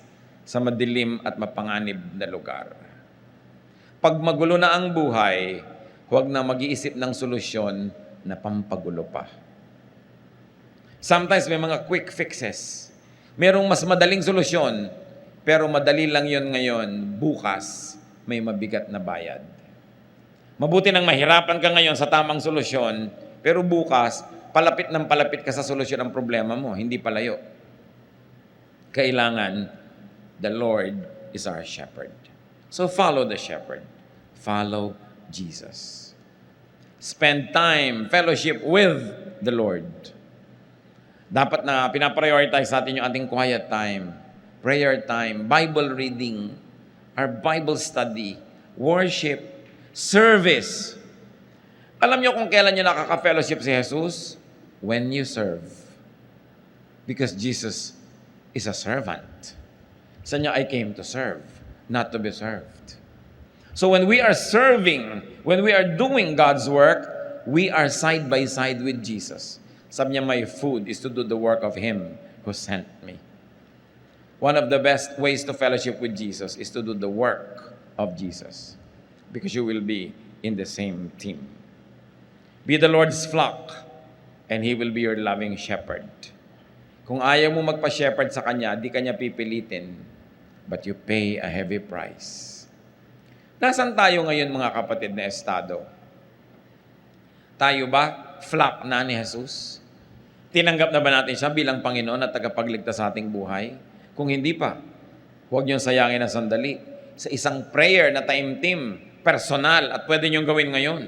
sa madilim at mapanganib na lugar. Pag magulo na ang buhay, huwag na mag-iisip ng solusyon na pampagulo pa. Sometimes may mga quick fixes. Merong mas madaling solusyon, pero madali lang yon ngayon, bukas may mabigat na bayad. Mabuti nang mahirapan ka ngayon sa tamang solusyon, pero bukas, palapit ng palapit ka sa solusyon ng problema mo, hindi palayo. Kailangan, the Lord is our shepherd. So follow the shepherd. Follow Jesus. Spend time, fellowship with the Lord. Dapat na pinaprioritize natin yung ating quiet time, prayer time, Bible reading, our Bible study, worship, service. Alam niyo kung kailan niyo nakaka-fellowship si Jesus? When you serve. Because Jesus is a servant. Sa niya, I came to serve, not to be served. So when we are serving, when we are doing God's work, we are side by side with Jesus. Sabi niya, my food is to do the work of Him who sent me. One of the best ways to fellowship with Jesus is to do the work of Jesus. Because you will be in the same team. Be the Lord's flock, and He will be your loving shepherd. Kung ayaw mo magpa-shepherd sa Kanya, di Kanya pipilitin, but you pay a heavy price. Nasaan tayo ngayon mga kapatid na estado? Tayo ba flock na ni Jesus? Tinanggap na ba natin siya bilang Panginoon at tagapagligtas sa ating buhay? Kung hindi pa, huwag niyong sayangin na sandali. Sa isang prayer na time-team, personal, at pwede niyong gawin ngayon.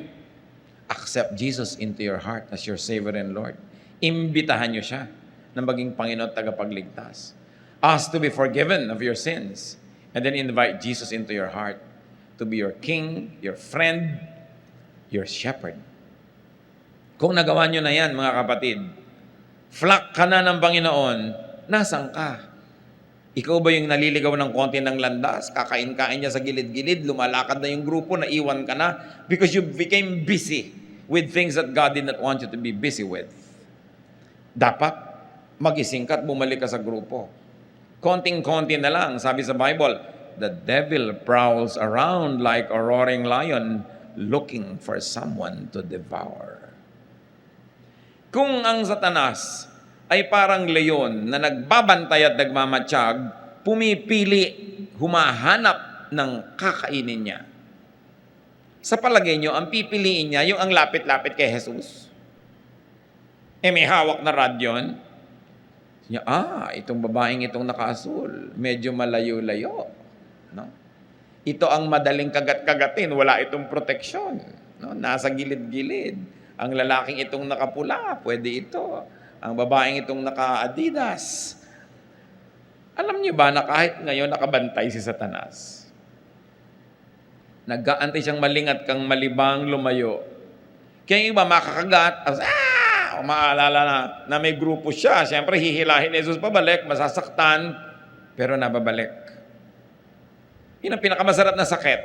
Accept Jesus into your heart as your Savior and Lord. Imbitahan niyo siya na maging Panginoon at tagapagligtas. Ask to be forgiven of your sins. And then invite Jesus into your heart to be your King, your friend, your shepherd. Kung nagawa nyo na yan, mga kapatid, flock ka na ng Panginoon, nasan ka? Ikaw ba yung naliligaw ng konti ng landas? Kakain-kain niya sa gilid-gilid, lumalakad na yung grupo, naiwan ka na because you became busy with things that God did not want you to be busy with. Dapat magising ka at bumalik ka sa grupo. Konting-konti na lang, sabi sa Bible, the devil prowls around like a roaring lion looking for someone to devour. Kung ang Satanas ay parang leon na nagbabantay at nagmamatsyag, pumipili, humahanap ng kakainin niya. Sa palagay nyo, ang pipiliin niya yung ang lapit-lapit kay Jesus. May hawak na rod yun. Niya, itong babaeng itong nakaasul, medyo malayo-layo. No? Ito ang madaling kagat-kagatin, wala itong proteksyon. No? Nasa gilid-gilid. Ang lalaking itong nakapula, pwede ito. Ang babaeng itong naka-Adidas. Alam niyo ba na kahit ngayon nakabantay si Satanas, nag-aantay siyang malingat kang malibang lumayo. Kaya yung iba makakagat, maalala na may grupo siya. Siyempre, hihilahin ni Jesus pabalik, masasaktan, pero nababalik. Yun ang pinakamasarap na sakit.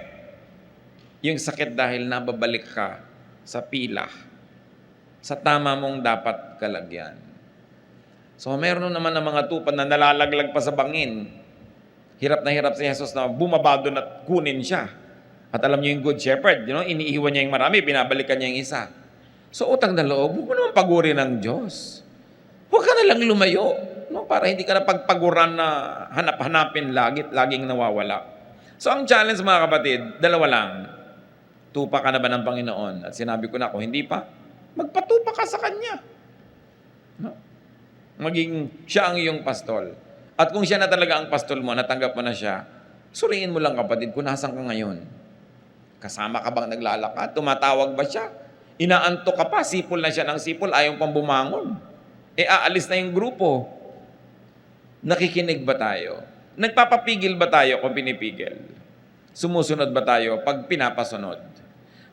Yung sakit dahil nababalik ka sa pila, sa tama mong dapat kalagyan. So, meron naman ng mga tupad na nalalaglag pa sa bangin. Hirap na hirap si Jesus na bumaba doon at kunin siya. At alam niyo yung good shepherd, iniiwan niya yung marami, binabalikan niya yung isa. So, utang na loob, huwag mo naman pagurin ng Diyos. Huwag ka na lang lumayo, para hindi ka na pagpaguran na hanap-hanapin laging nawawala. So, ang challenge mga kapatid, dalawa lang. Tupa ka na ba ng Panginoon? At sinabi ko na, kung hindi pa, magpatupa ka sa Kanya. Maging siya ang iyong pastol. At kung siya na talaga ang pastol mo, natanggap mo na siya, suriin mo lang kapatid kung nasan ka ngayon. Kasama ka bang naglalakad? Tumatawag ba siya? Inaantok ka pa, sipol na siya ng sipol, ayaw pang bumangon. Aalis na yung grupo. Nakikinig ba tayo? Nagpapapigil ba tayo kung pinipigil? Sumusunod ba tayo pag pinapasunod?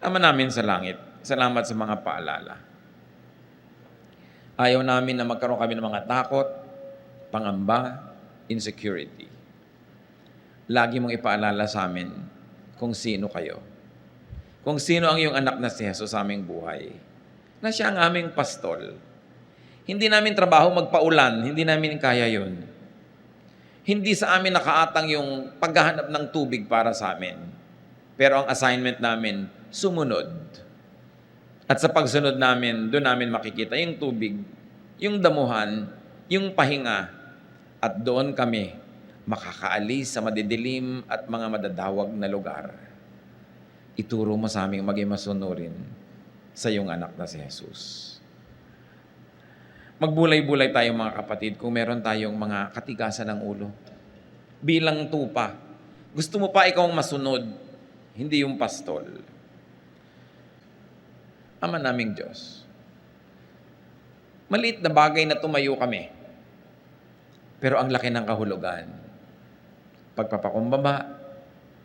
Ama namin sa langit, salamat sa mga paalala. Ayaw namin na magkaroon kami ng mga takot, pangamba, insecurity. Lagi mong ipaalala sa amin kung sino kayo. Kung sino ang iyong anak na si Jesus sa aming buhay. Na siya ang aming pastol. Hindi namin trabaho magpaulan, hindi namin kaya yun. Hindi sa amin nakaatang yung paghahanap ng tubig para sa amin. Pero ang assignment namin, sumunod. At sa pagsunod namin, doon namin makikita yung tubig, yung damuhan, yung pahinga. At doon kami makakaalis sa madidilim at mga madadawag na lugar. Ituro mo sa aming maging masunurin sa iyong anak na si Jesus. Magbulay-bulay tayo mga kapatid kung meron tayong mga katigasan ng ulo. Bilang tupa, gusto mo pa ikaw masunod, hindi yung pastol. Ama naming Diyos, maliit na bagay na tumayo kami, pero ang laki ng kahulugan. Pagpapakumbaba,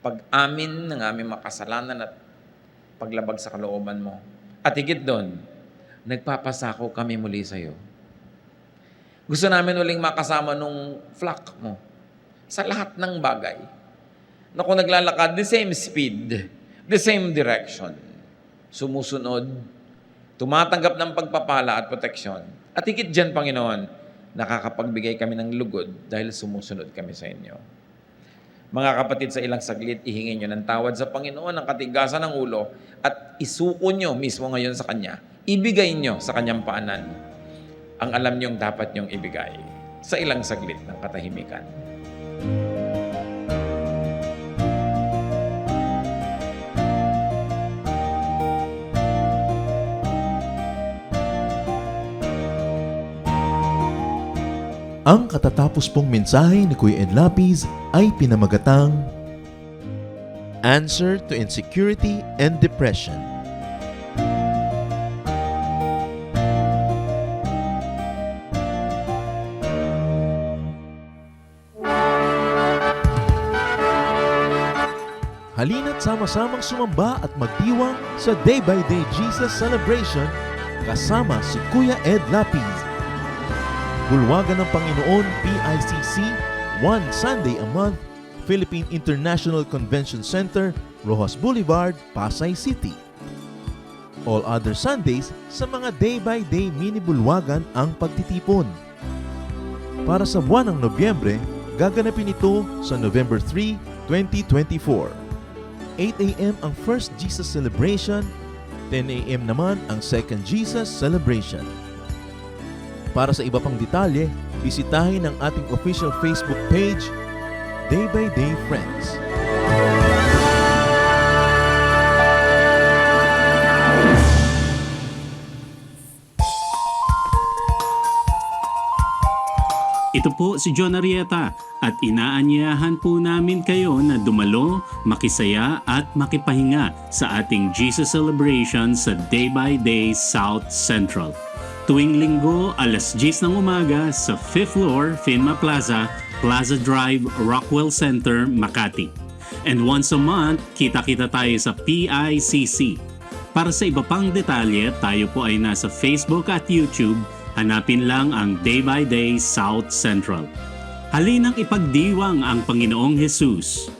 pag-amin ng aming makasalanan at paglabag sa kalooban mo. At higit doon, nagpapasako kami muli sa iyo. Gusto namin uling makasama nung flock mo sa lahat ng bagay. Na kung naglalakad, the same speed, the same direction. Sumusunod, tumatanggap ng pagpapala at proteksyon. At higit dyan, Panginoon, nakakapagbigay kami ng lugod dahil sumusunod kami sa inyo. Mga kapatid, sa ilang saglit, ihingin nyo ng tawad sa Panginoon ang katigasan ng ulo at isuko nyo mismo ngayon sa Kanya. Ibigay nyo sa Kanyang paanan ang alam nyong dapat nyong ibigay sa ilang saglit ng katahimikan. Ang katatapos pong mensahe ni Kuya Ed Lapiz ay pinamagatang Answer to Insecurity and Depression. Halina't sama-samang sumamba at magdiwang sa Day by Day Jesus Celebration kasama si Kuya Ed Lapiz. Bulwagan ng Panginoon PICC, one Sunday a month, Philippine International Convention Center, Rojas Boulevard, Pasay City. All other Sundays sa mga day-by-day mini-bulwagan ang pagtitipon. Para sa buwan ng Nobyembre, gaganapin ito sa November 3, 2024. 8 a.m. ang First Jesus Celebration, 10 a.m. naman ang Second Jesus Celebration. Para sa iba pang detalye, bisitahin ang ating official Facebook page, Day by Day Friends. Ito po si John Arrieta at inaanyayahan po namin kayo na dumalo, makisaya at makipahinga sa ating Jesus Celebration sa Day by Day South Central. Tuwing linggo, alas 10 ng umaga sa 5th floor, Finma Plaza, Plaza Drive, Rockwell Center, Makati. And once a month, kita-kita tayo sa PICC. Para sa iba pang detalye, tayo po ay nasa Facebook at YouTube. Hanapin lang ang Day by Day South Central. Halinang ipagdiwang ang Panginoong Hesus.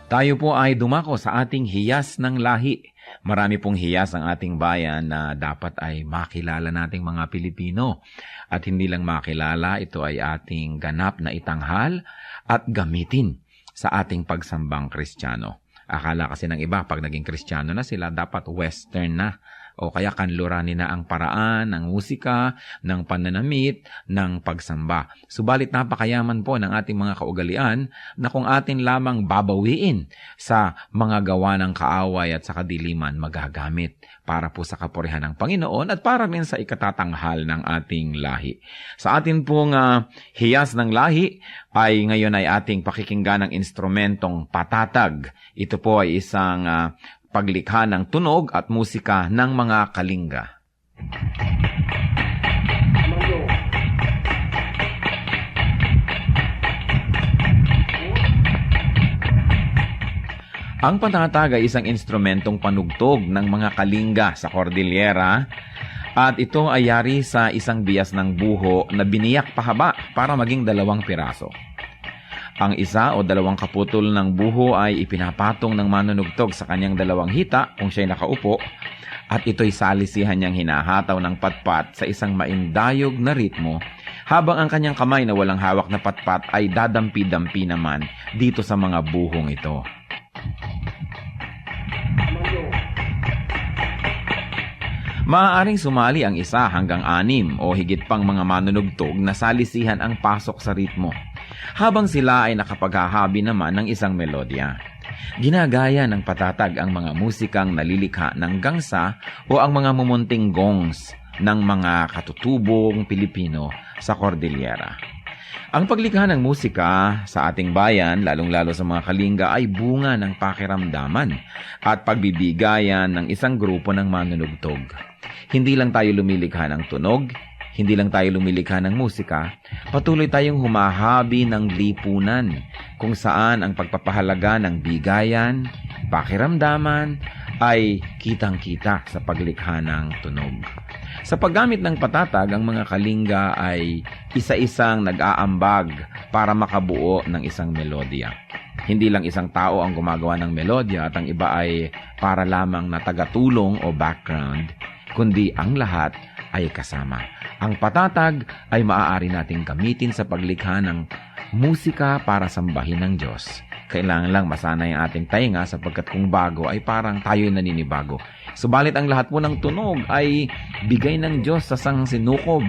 Tayo po ay dumako sa ating hiyas ng lahi. Marami pong hiyas ang ating bayan na dapat ay makilala nating mga Pilipino. At hindi lang makilala, ito ay ating ganap na itanghal at gamitin sa ating pagsambang Kristiyano. Akala kasi ng iba, pag naging Kristiyano na sila, dapat Western na. O kaya kanluranin na ang paraan, ng musika, ng pananamit, ng pagsamba. Subalit napakayaman po ng ating mga kaugalian na kung atin lamang babawiin sa mga gawa ng kaaway at sa kadiliman magagamit para po sa kapurihan ng Panginoon at para rin sa ikatatanghal ng ating lahi. Sa atin pong hiyas ng lahi ay ngayon ay ating pakikinggan ng instrumentong patatag. Ito po ay isang paglikha ng tunog at musika ng mga kalinga. Ang patatag ay isang instrumentong panugtog ng mga kalinga sa Cordillera at ito ay yari sa isang bias ng buho na biniyak pahaba para maging 2 piraso. Ang isa o 2 kaputol ng buho ay ipinapatong ng manunugtog sa kanyang 2 hita kung siya'y nakaupo at ito'y salisihan niyang hinahataw ng patpat sa isang maindayog na ritmo habang ang kanyang kamay na walang hawak na patpat ay dadampi-dampi naman dito sa mga buhong ito. Maaaring sumali ang 1 hanggang 6 o higit pang mga manunugtog na salisihan ang pasok sa ritmo, habang sila ay nakapaghahabi naman ng isang melodya. Ginagaya ng patatag ang mga musikang nalilikha ng gangsa o ang mga mumunting gongs ng mga katutubong Pilipino sa Cordillera. Ang paglikha ng musika sa ating bayan, lalong-lalo sa mga kalinga, ay bunga ng pakiramdaman at pagbibigayan ng isang grupo ng manunugtog. Hindi lang tayo lumilikha ng tunog, hindi lang tayo lumilikha ng musika, patuloy tayong humahabi ng lipunan kung saan ang pagpapahalaga ng bigayan, pakiramdaman ay kitang-kita sa paglikha ng tunog. Sa paggamit ng patatag, ang mga kalinga ay isa-isang nag-aambag para makabuo ng isang melodya. Hindi lang isang tao ang gumagawa ng melodya at ang iba ay para lamang na tagatulong o background, kundi ang lahat ay kasama. Ang patatag ay maaari nating gamitin sa paglikha ng musika para sambahin ng Diyos. Kailangan lang masanay ang ating tainga sapagkat kung bago ay parang tayo'y naninibago. Subalit ang lahat po ng tunog ay bigay ng Diyos sa sinukob.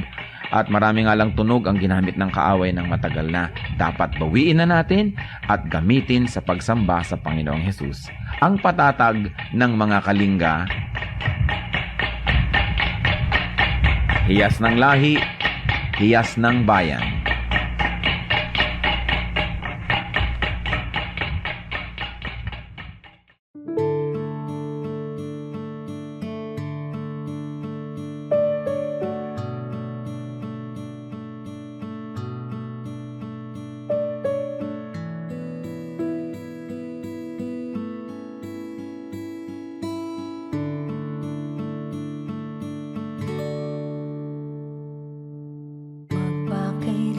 At marami nga lang tunog ang ginamit ng kaaway ng matagal na. Dapat bawiin na natin at gamitin sa pagsamba sa Panginoong Hesus. Ang patatag ng mga kalinga, hiyas ng lahi, hiyas ng bayan. Magpakailanman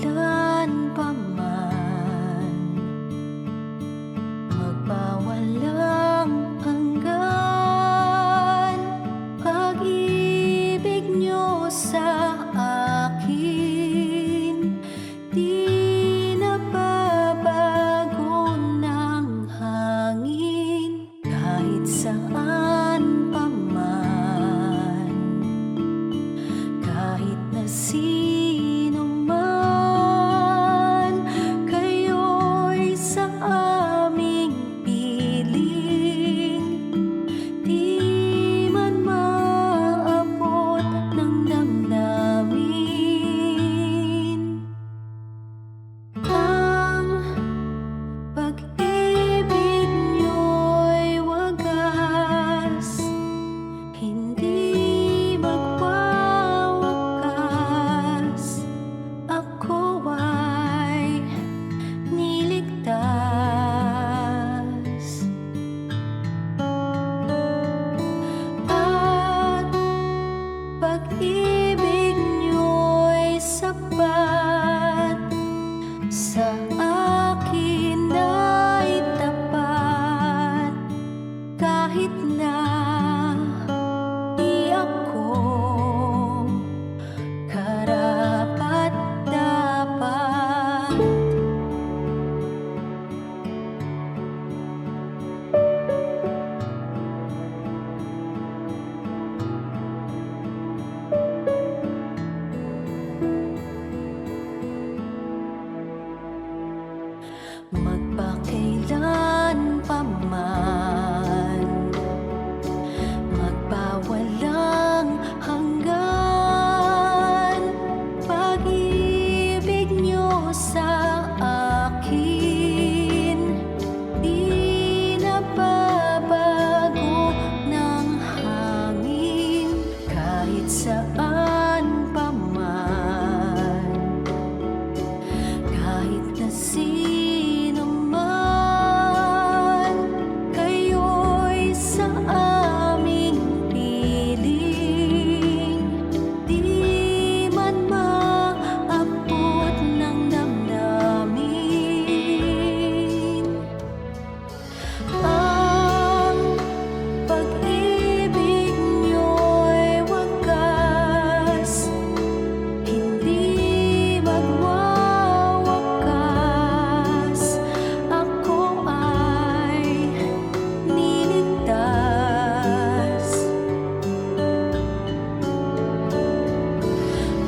kahit na di ako karapat-dapat. Magpakailan pa man, magpawalang hanggan, pag-ibig niyo sa akin di nababago ng hangin. Kahit saan pa man, kahit na sino man, kayo'y sa aming piling, di man maabot ng damdamin. Ang pag-ibig niyo'y wagas, hindi magwawakas. Ako ay niligtas.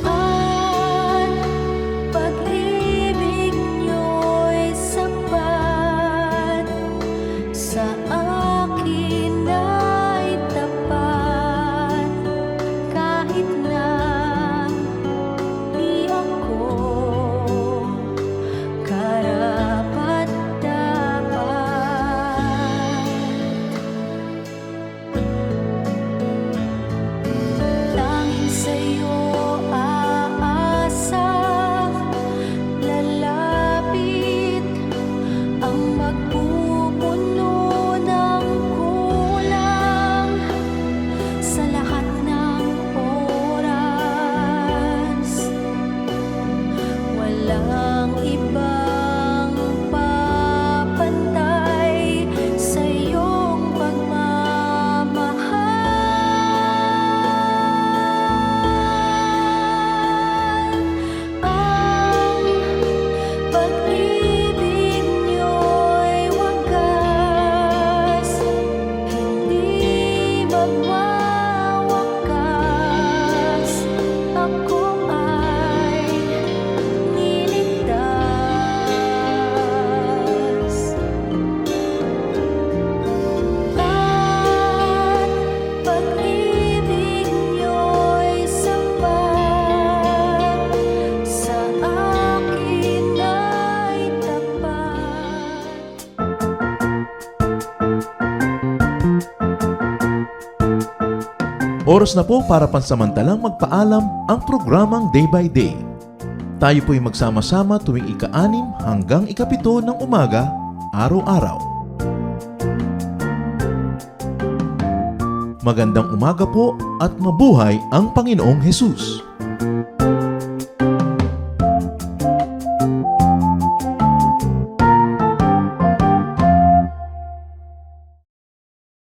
At pag-ibig niyo'y sapat, sa akin ay tapat, kahit na di ako karapat-dapat. Tanging sa'yo aasa, lalapit ang magpupuno ng kulang sa lahat ng oras. Walang ibang papantay sa iyong pagmamahal. Ang pag-ibig niyo'y wagas, hindi magwawakas. Ako ay niligtas. At pag-ibig niyo'y sapat, sa akin ay tapat. Oras na po para pansamantalang magpaalam ang programang Day by Day. Tayo po'y magsama-sama tuwing ika-6 hanggang ika-7 ng umaga, araw-araw. Magandang umaga po at mabuhay ang Panginoong Hesus!